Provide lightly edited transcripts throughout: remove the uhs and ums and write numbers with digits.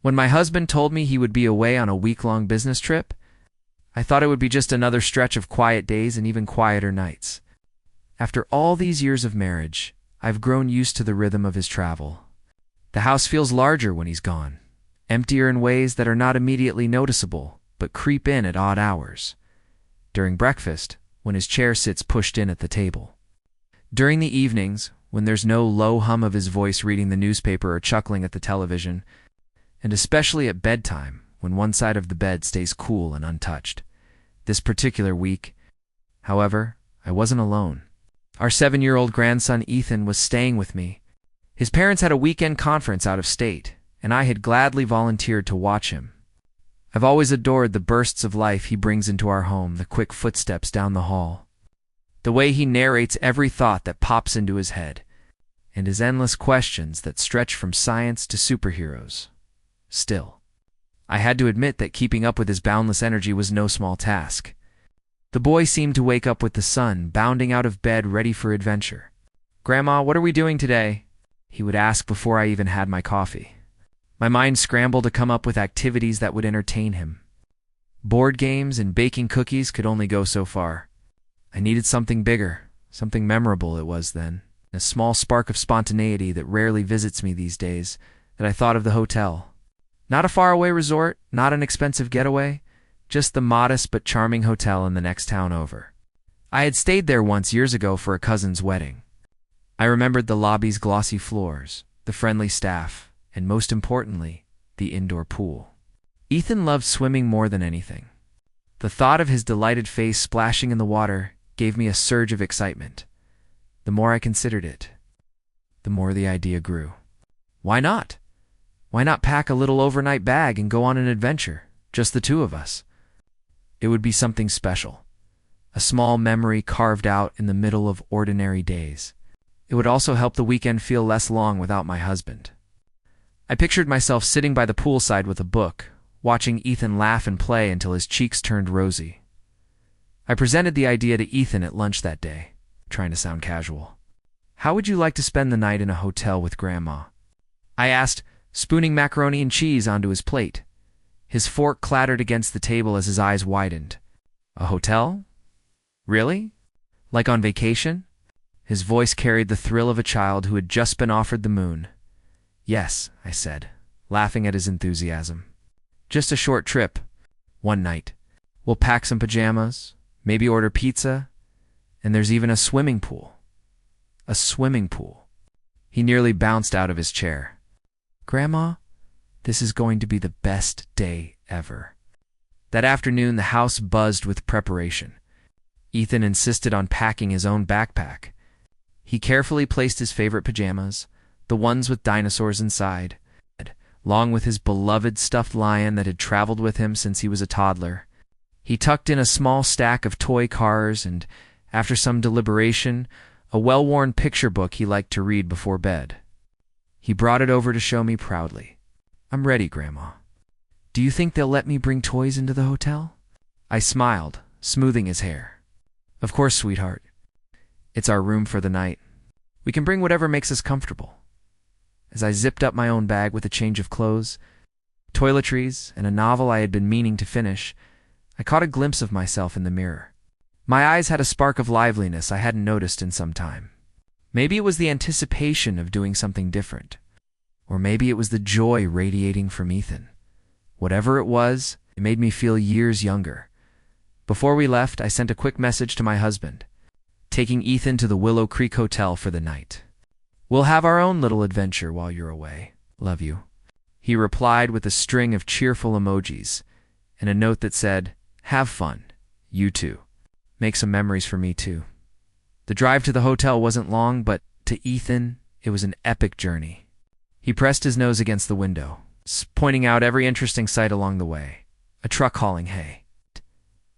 When my husband told me he would be away on a week-long business trip, I thought it would be just another stretch of quiet days and even quieter nights. After all these years of marriage, I've grown used to the rhythm of his travel. The house feels larger when he's gone, emptier in ways that are not immediately noticeable, but creep in at odd hours. During breakfast, when his chair sits pushed in at the table. During the evenings, when there's no low hum of his voice reading the newspaper or chuckling at the television, and especially at bedtime, when one side of the bed stays cool and untouched. This particular week, however, I wasn't alone. Our 7-year-old grandson Ethan was staying with me. His parents had a weekend conference out of state, and I had gladly volunteered to watch him. I've always adored the bursts of life he brings into our home, the quick footsteps down the hall, the way he narrates every thought that pops into his head, and his endless questions that stretch from science to superheroes. Still, I had to admit that keeping up with his boundless energy was no small task. The boy seemed to wake up with the sun, bounding out of bed ready for adventure. "Grandma, what are we doing today?" he would ask before I even had my coffee. My mind scrambled to come up with activities that would entertain him. Board games and baking cookies could only go so far. I needed something bigger, something memorable it was then, a small spark of spontaneity that rarely visits me these days, that I thought of the hotel. Not a faraway resort, not an expensive getaway, just the modest but charming hotel in the next town over. I had stayed there once years ago for a cousin's wedding. I remembered the lobby's glossy floors, the friendly staff, and most importantly, the indoor pool. Ethan loved swimming more than anything. The thought of his delighted face splashing in the water gave me a surge of excitement. The more I considered it, the more the idea grew. Why not? Why not pack a little overnight bag and go on an adventure, just the two of us? It would be something special, a small memory carved out in the middle of ordinary days. It would also help the weekend feel less long without my husband. I pictured myself sitting by the poolside with a book, watching Ethan laugh and play until his cheeks turned rosy. I presented the idea to Ethan at lunch that day, trying to sound casual. "How would you like to spend the night in a hotel with Grandma?" I asked, spooning macaroni and cheese onto his plate. His fork clattered against the table as his eyes widened. "A hotel? Really? Like on vacation?" His voice carried the thrill of a child who had just been offered the moon. "Yes," I said, laughing at his enthusiasm. "Just a short trip. One night. We'll pack some pajamas, maybe order pizza, and there's even a swimming pool." A swimming pool. He nearly bounced out of his chair. "Grandma, this is going to be the best day ever." That afternoon, the house buzzed with preparation. Ethan insisted on packing his own backpack. He carefully placed his favorite pajamas, the ones with dinosaurs inside, along with his beloved stuffed lion that had traveled with him since he was a toddler. He tucked in a small stack of toy cars and, after some deliberation, a well-worn picture book he liked to read before bed. He brought it over to show me proudly. "I'm ready, Grandma. Do you think they'll let me bring toys into the hotel?" I smiled, smoothing his hair. "Of course, sweetheart. It's our room for the night. We can bring whatever makes us comfortable." As I zipped up my own bag with a change of clothes, toiletries, and a novel I had been meaning to finish, I caught a glimpse of myself in the mirror. My eyes had a spark of liveliness I hadn't noticed in some time. Maybe it was the anticipation of doing something different, or maybe it was the joy radiating from Ethan. Whatever it was, it made me feel years younger. Before we left, I sent a quick message to my husband, taking Ethan to the Willow Creek Hotel for the night. "We'll have our own little adventure while you're away. Love you." He replied with a string of cheerful emojis and a note that said, "Have fun. You too. Make some memories for me too." The drive to the hotel wasn't long, but to Ethan, it was an epic journey. He pressed his nose against the window, pointing out every interesting sight along the way. A truck hauling hay,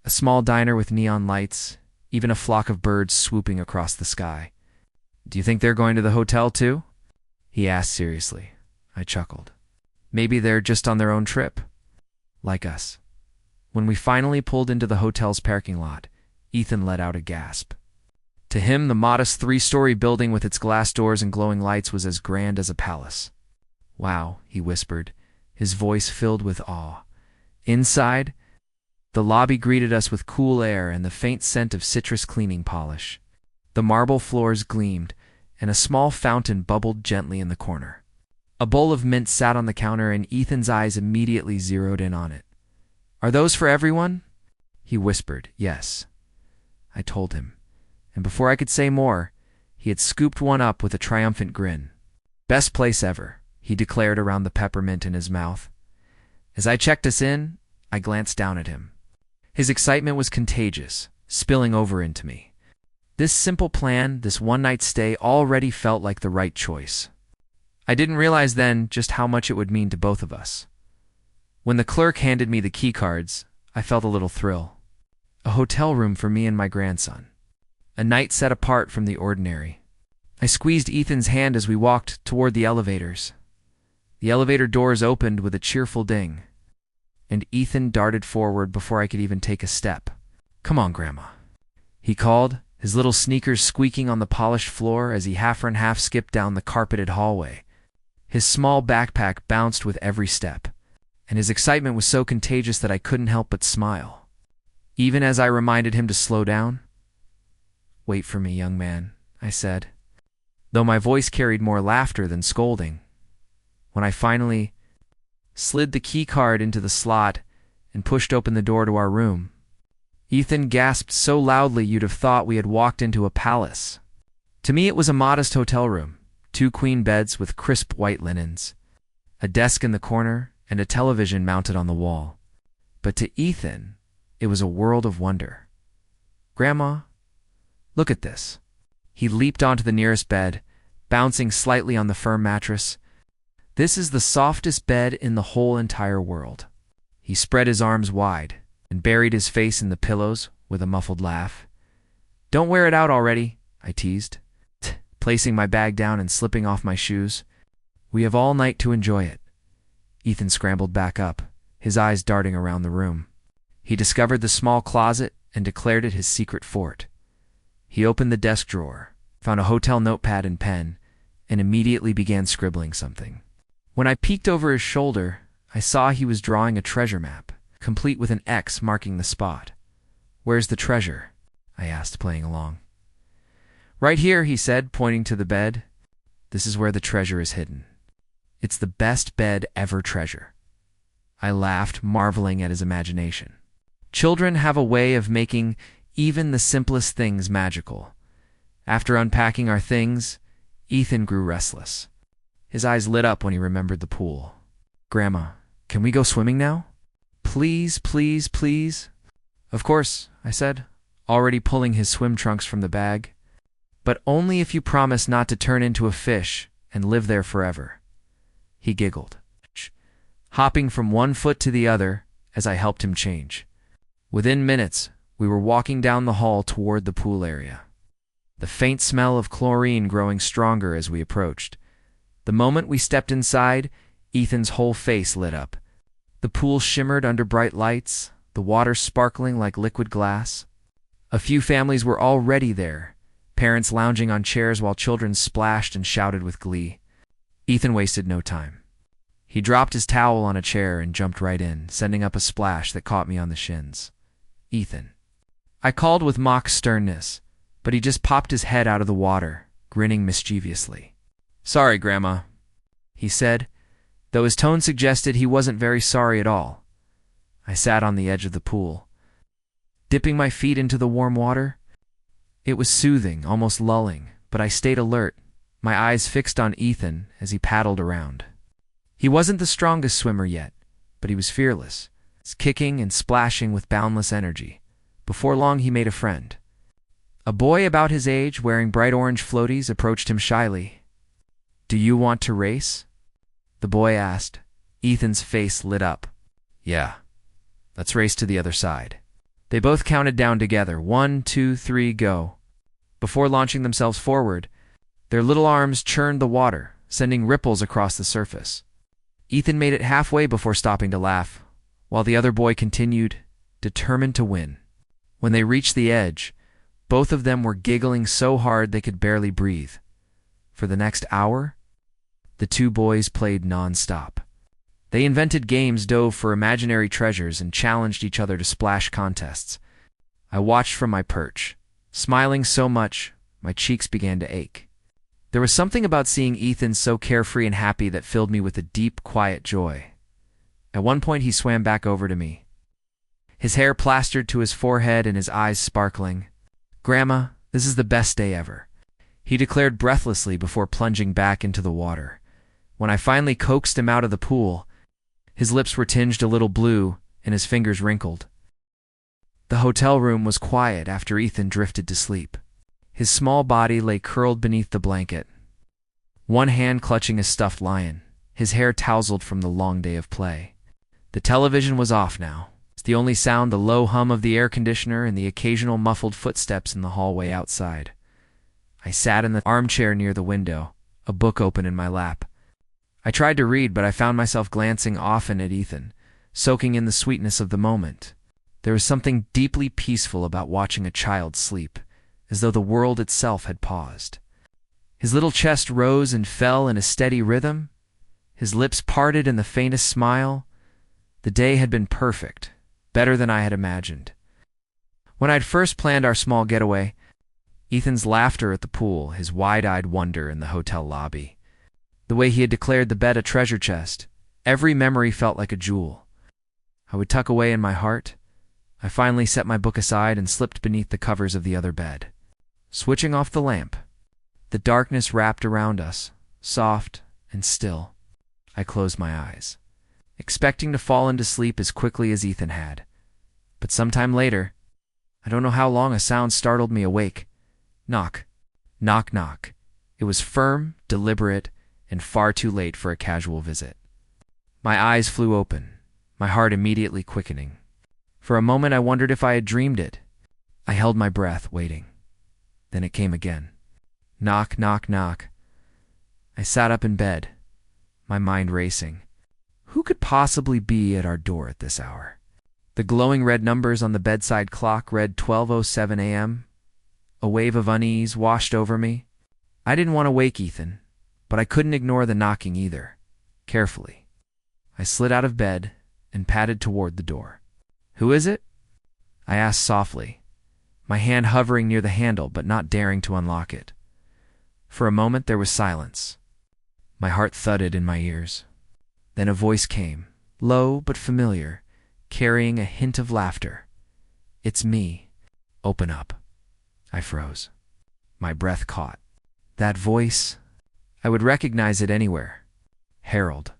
a small diner with neon lights, even a flock of birds swooping across the sky. "Do you think they're going to the hotel too?" he asked seriously. I chuckled. "Maybe they're just on their own trip, like us." When we finally pulled into the hotel's parking lot, Ethan let out a gasp. To him, the modest 3-story building with its glass doors and glowing lights was as grand as a palace. "Wow," he whispered, his voice filled with awe. Inside, the lobby greeted us with cool air and the faint scent of citrus cleaning polish. The marble floors gleamed, and a small fountain bubbled gently in the corner. A bowl of mint sat on the counter, and Ethan's eyes immediately zeroed in on it. "Are those for everyone?" He whispered. "Yes," I told him, and before I could say more, he had scooped one up with a triumphant grin. "Best place ever," he declared around the peppermint in his mouth. As I checked us in, I glanced down at him. His excitement was contagious, spilling over into me. This simple plan, this one-night stay, already felt like the right choice. I didn't realize then just how much it would mean to both of us. When the clerk handed me the key cards, I felt a little thrill. A hotel room for me and my grandson. A night set apart from the ordinary. I squeezed Ethan's hand as we walked toward the elevators. The elevator doors opened with a cheerful ding, and Ethan darted forward before I could even take a step. "Come on, Grandma," he called, his little sneakers squeaking on the polished floor as he half and half skipped down the carpeted hallway. His small backpack bounced with every step, and his excitement was so contagious that I couldn't help but smile, even as I reminded him to slow down. "Wait for me, young man," I said, though my voice carried more laughter than scolding. When I finally slid the key card into the slot and pushed open the door to our room, Ethan gasped so loudly you'd have thought we had walked into a palace. To me, it was a modest hotel room, 2 queen beds with crisp white linens, a desk in the corner, and a television mounted on the wall. But to Ethan, it was a world of wonder. "Grandma, look at this." He leaped onto the nearest bed, bouncing slightly on the firm mattress. "This is the softest bed in the whole entire world." He spread his arms wide and buried his face in the pillows with a muffled laugh. "Don't wear it out already," I teased, placing my bag down and slipping off my shoes. "We have all night to enjoy it." Ethan scrambled back up, his eyes darting around the room. He discovered the small closet and declared it his secret fort. He opened the desk drawer, found a hotel notepad and pen, and immediately began scribbling something. When I peeked over his shoulder, I saw he was drawing a treasure map, complete with an X marking the spot. "Where's the treasure?" I asked, playing along. "Right here," he said, pointing to the bed. "This is where the treasure is hidden. It's the best bed ever treasure." I laughed, marveling at his imagination. Children have a way of making even the simplest things magical. After unpacking our things, Ethan grew restless. His eyes lit up when he remembered the pool. "Grandma, can we go swimming now? Please, please, please." "Of course," I said, already pulling his swim trunks from the bag. "But only if you promise not to turn into a fish and live there forever." He giggled, hopping from one foot to the other as I helped him change. Within minutes, we were walking down the hall toward the pool area, the faint smell of chlorine growing stronger as we approached. The moment we stepped inside, Ethan's whole face lit up. The pool shimmered under bright lights, the water sparkling like liquid glass. A few families were already there, parents lounging on chairs while children splashed and shouted with glee. Ethan wasted no time. He dropped his towel on a chair and jumped right in, sending up a splash that caught me on the shins. "Ethan." I called with mock sternness, but he just popped his head out of the water, grinning mischievously. "Sorry, Grandma," he said, though his tone suggested he wasn't very sorry at all. I sat on the edge of the pool, dipping my feet into the warm water. It was soothing, almost lulling, but I stayed alert, my eyes fixed on Ethan as he paddled around. He wasn't the strongest swimmer yet, but he was fearless, kicking and splashing with boundless energy. Before long, he made a friend. A boy about his age, wearing bright orange floaties, approached him shyly. "Do you want to race?" the boy asked. Ethan's face lit up. "Yeah, let's race to the other side." They both counted down together. 1, 2, 3, go. Before launching themselves forward, their little arms churned the water, sending ripples across the surface. Ethan made it halfway before stopping to laugh, while the other boy continued, determined to win. When they reached the edge, both of them were giggling so hard they could barely breathe. For the next hour, the two boys played non-stop. They invented games, dove for imaginary treasures, and challenged each other to splash contests. I watched from my perch, smiling so much my cheeks began to ache. There was something about seeing Ethan so carefree and happy that filled me with a deep, quiet joy. At one point he swam back over to me, his hair plastered to his forehead and his eyes sparkling. "Grandma, this is the best day ever," he declared breathlessly before plunging back into the water. When I finally coaxed him out of the pool, his lips were tinged a little blue and his fingers wrinkled. The hotel room was quiet after Ethan drifted to sleep. His small body lay curled beneath the blanket, one hand clutching a stuffed lion, his hair tousled from the long day of play. The television was off now. The only sound, the low hum of the air conditioner and the occasional muffled footsteps in the hallway outside. I sat in the armchair near the window, a book open in my lap. I tried to read, but I found myself glancing often at Ethan, soaking in the sweetness of the moment. There was something deeply peaceful about watching a child sleep, as though the world itself had paused. His little chest rose and fell in a steady rhythm. His lips parted in the faintest smile. The day had been perfect, better than I had imagined. When I'd first planned our small getaway, Ethan's laughter at the pool, his wide-eyed wonder in the hotel lobby, the way he had declared the bed a treasure chest, every memory felt like a jewel. I would tuck away in my heart. I finally set my book aside and slipped beneath the covers of the other bed. Switching off the lamp, the darkness wrapped around us, soft and still. I closed my eyes, expecting to fall into sleep as quickly as Ethan had. But sometime later, I don't know how long, a sound startled me awake. Knock. Knock, knock. It was firm, deliberate, and far too late for a casual visit. My eyes flew open, my heart immediately quickening. For a moment I wondered if I had dreamed it. I held my breath, waiting. Then it came again. Knock, knock, knock. I sat up in bed, my mind racing. Who could possibly be at our door at this hour? The glowing red numbers on the bedside clock read 12:07 a.m. A wave of unease washed over me. I didn't want to wake Ethan, but I couldn't ignore the knocking either. Carefully, I slid out of bed and padded toward the door. "Who is it?" I asked softly, my hand hovering near the handle but not daring to unlock it. For a moment there was silence. My heart thudded in my ears. Then a voice came, low but familiar, carrying a hint of laughter. "It's me. Open up." I froze. My breath caught. That voice, I would recognize it anywhere. "Harold."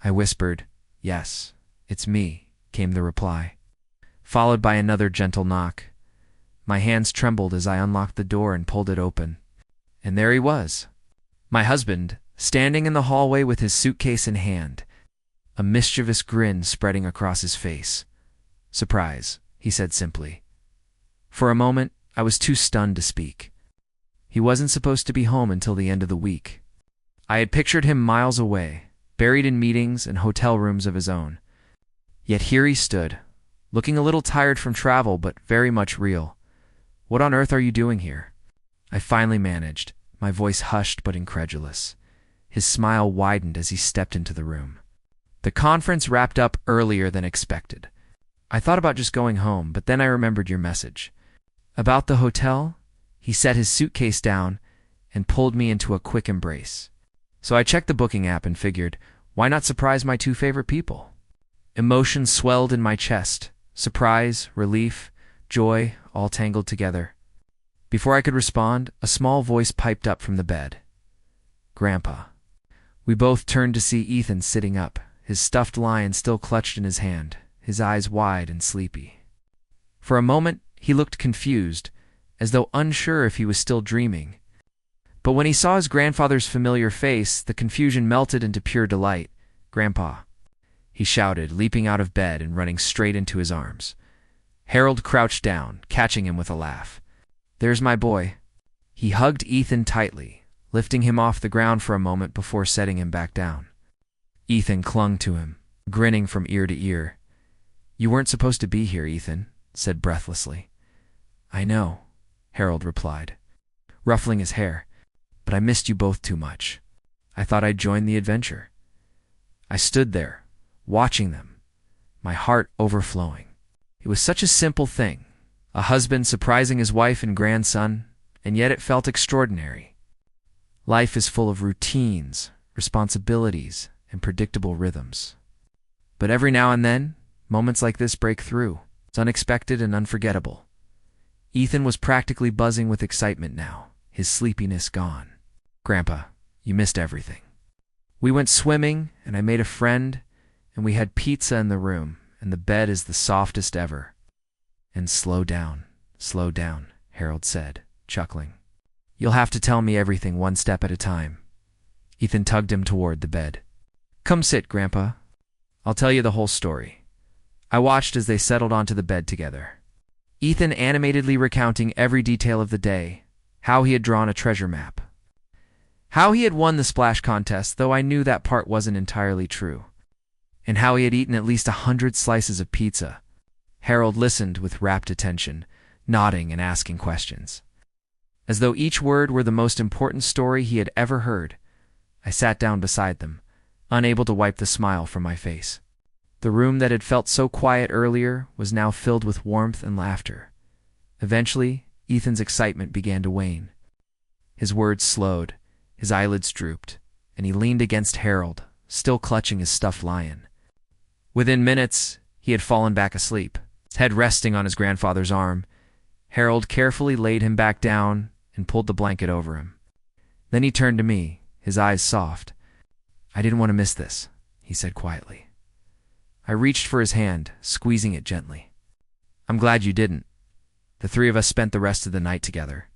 I whispered. "Yes, it's me," came the reply, followed by another gentle knock. My hands trembled as I unlocked the door and pulled it open. And there he was, my husband, standing in the hallway with his suitcase in hand, a mischievous grin spreading across his face. "Surprise," he said simply. For a moment, I was too stunned to speak. He wasn't supposed to be home until the end of the week. I had pictured him miles away, buried in meetings and hotel rooms of his own. Yet here he stood, looking a little tired from travel but very much real. "What on earth are you doing here?" I finally managed, my voice hushed but incredulous. His smile widened as he stepped into the room. "The conference wrapped up earlier than expected. I thought about just going home, but then I remembered your message. About the hotel?" He set his suitcase down and pulled me into a quick embrace. So I checked the booking app and figured, why not surprise my two favorite people? Emotions swelled in my chest, surprise, relief, joy, all tangled together. Before I could respond, a small voice piped up from the bed. "Grandpa." We both turned to see Ethan sitting up, his stuffed lion still clutched in his hand, his eyes wide and sleepy. For a moment, he looked confused, as though unsure if he was still dreaming. But when he saw his grandfather's familiar face, the confusion melted into pure delight. "Grandpa," he shouted, leaping out of bed and running straight into his arms. Harold crouched down, catching him with a laugh. "There's my boy." He hugged Ethan tightly, lifting him off the ground for a moment before setting him back down. Ethan clung to him, grinning from ear to ear. "You weren't supposed to be here," Ethan said breathlessly. "I know," Harold replied, ruffling his hair, "but I missed you both too much. I thought I'd join the adventure." I stood there, watching them, my heart overflowing. It was such a simple thing, a husband surprising his wife and grandson, and yet it felt extraordinary. Life is full of routines, responsibilities, and predictable rhythms. But every now and then, moments like this break through. It's unexpected and unforgettable. Ethan was practically buzzing with excitement now, his sleepiness gone. "Grandpa, you missed everything. We went swimming, and I made a friend, and we had pizza in the room, and the bed is the softest ever." "And slow down, Harold said, chuckling. "You'll have to tell me everything one step at a time." Ethan tugged him toward the bed. "Come sit, Grandpa. I'll tell you the whole story." I watched as they settled onto the bed together. Ethan animatedly recounting every detail of the day, how he had drawn a treasure map, how he had won the splash contest, though I knew that part wasn't entirely true, and how he had eaten at least 100 slices of pizza. Harold listened with rapt attention, nodding and asking questions. As though each word were the most important story he had ever heard, I sat down beside them, unable to wipe the smile from my face. The room that had felt so quiet earlier was now filled with warmth and laughter. Eventually, Ethan's excitement began to wane. His words slowed, his eyelids drooped, and he leaned against Harold, still clutching his stuffed lion. Within minutes, he had fallen back asleep, his head resting on his grandfather's arm. Harold carefully laid him back down and pulled the blanket over him. Then he turned to me, his eyes soft. "I didn't want to miss this," he said quietly. I reached for his hand, squeezing it gently. "I'm glad you didn't." The three of us spent the rest of the night together.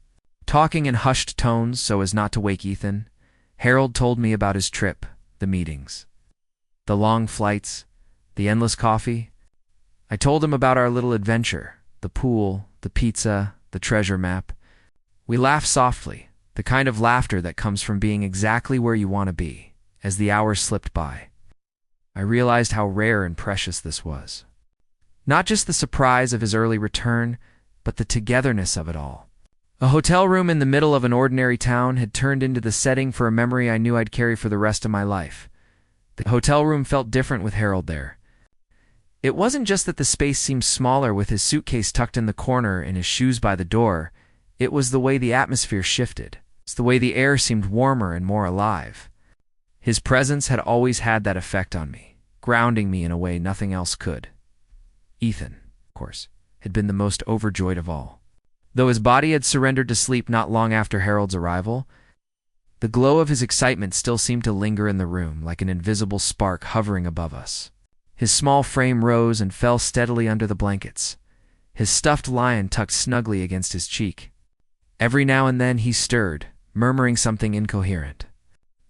Talking in hushed tones so as not to wake Ethan, Harold told me about his trip, the meetings, the long flights, the endless coffee. I told him about our little adventure, the pool, the pizza, the treasure map. We laughed softly, the kind of laughter that comes from being exactly where you want to be, as the hours slipped by. I realized how rare and precious this was. Not just the surprise of his early return, but the togetherness of it all. A hotel room in the middle of an ordinary town had turned into the setting for a memory I knew I'd carry for the rest of my life. The hotel room felt different with Harold there. It wasn't just that the space seemed smaller with his suitcase tucked in the corner and his shoes by the door. It was the way the atmosphere shifted. It's the way the air seemed warmer and more alive. His presence had always had that effect on me, grounding me in a way nothing else could. Ethan, of course, had been the most overjoyed of all. Though his body had surrendered to sleep not long after Harold's arrival, the glow of his excitement still seemed to linger in the room like an invisible spark hovering above us. His small frame rose and fell steadily under the blankets, his stuffed lion tucked snugly against his cheek. Every now and then he stirred, murmuring something incoherent,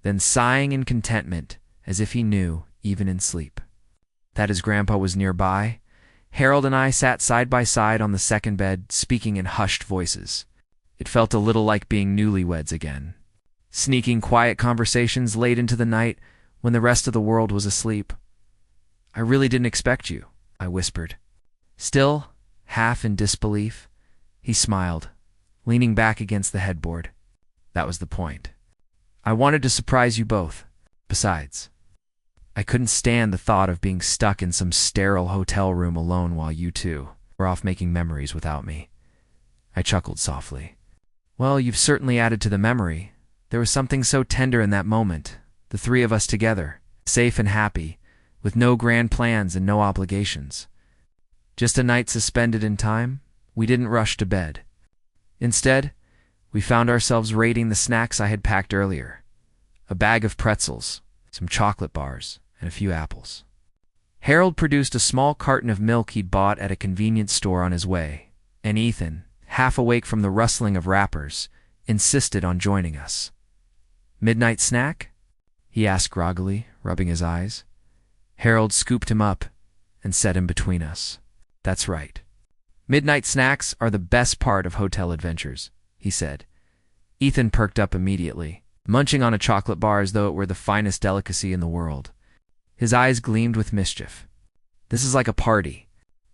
then sighing in contentment as if he knew, even in sleep, that his grandpa was nearby. Harold and I sat side by side on the second bed, speaking in hushed voices. It felt a little like being newlyweds again, sneaking quiet conversations late into the night when the rest of the world was asleep. "I really didn't expect you," I whispered. Still, half in disbelief, he smiled, leaning back against the headboard. "That was the point. I wanted to surprise you both. Besides, I couldn't stand the thought of being stuck in some sterile hotel room alone while you two were off making memories without me." I chuckled softly. "Well, you've certainly added to the memory. There was something so tender in that moment, the three of us together, safe and happy, with no grand plans and no obligations. Just a night suspended in time. We didn't rush to bed. Instead, we found ourselves raiding the snacks I had packed earlier. A bag of pretzels, some chocolate bars, and a few apples. Harold produced a small carton of milk he'd bought at a convenience store on his way, and Ethan, half awake from the rustling of wrappers, insisted on joining us. "Midnight snack?" he asked groggily, rubbing his eyes. Harold scooped him up and set him between us. "That's right. Midnight snacks are the best part of hotel adventures," he said. Ethan perked up immediately, munching on a chocolate bar as though it were the finest delicacy in the world. His eyes gleamed with mischief. "This is like a party."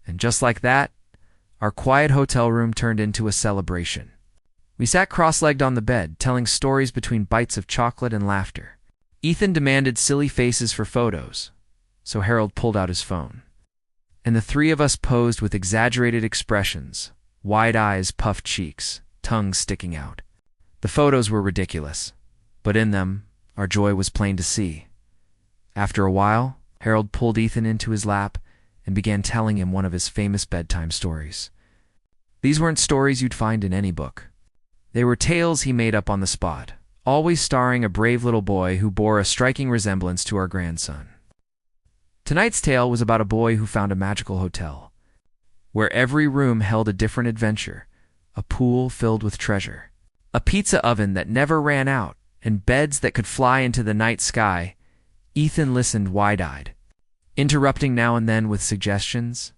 And just like that, our quiet hotel room turned into a celebration. We sat cross-legged on the bed, telling stories between bites of chocolate and laughter. Ethan demanded silly faces for photos. so Harold pulled out his phone. And the three of us posed with exaggerated expressions, wide eyes, puffed cheeks, tongues sticking out. The photos were ridiculous, but in them, our joy was plain to see. After a while, Harold pulled Ethan into his lap and began telling him one of his famous bedtime stories. These weren't stories you'd find in any book. They were tales he made up on the spot, always starring a brave little boy who bore a striking resemblance to our grandson. Tonight's tale was about a boy who found a magical hotel, where every room held a different adventure, a pool filled with treasure, a pizza oven that never ran out, and beds that could fly into the night sky. Ethan listened wide-eyed, interrupting now and then with suggestions.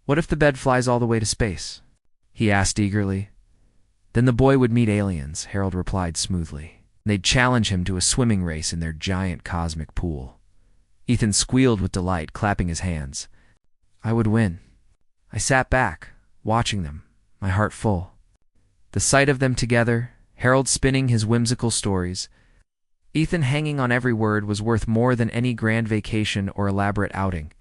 "What if the bed flies all the way to space?" he asked eagerly. "Then the boy would meet aliens," Harold replied smoothly. "They'd challenge him to a swimming race in their giant cosmic pool." Ethan squealed with delight, clapping his hands. I would win. I sat back, watching them, my heart full. The sight of them together, Harold spinning his whimsical stories, Ethan hanging on every word, was worth more than any grand vacation or elaborate outing.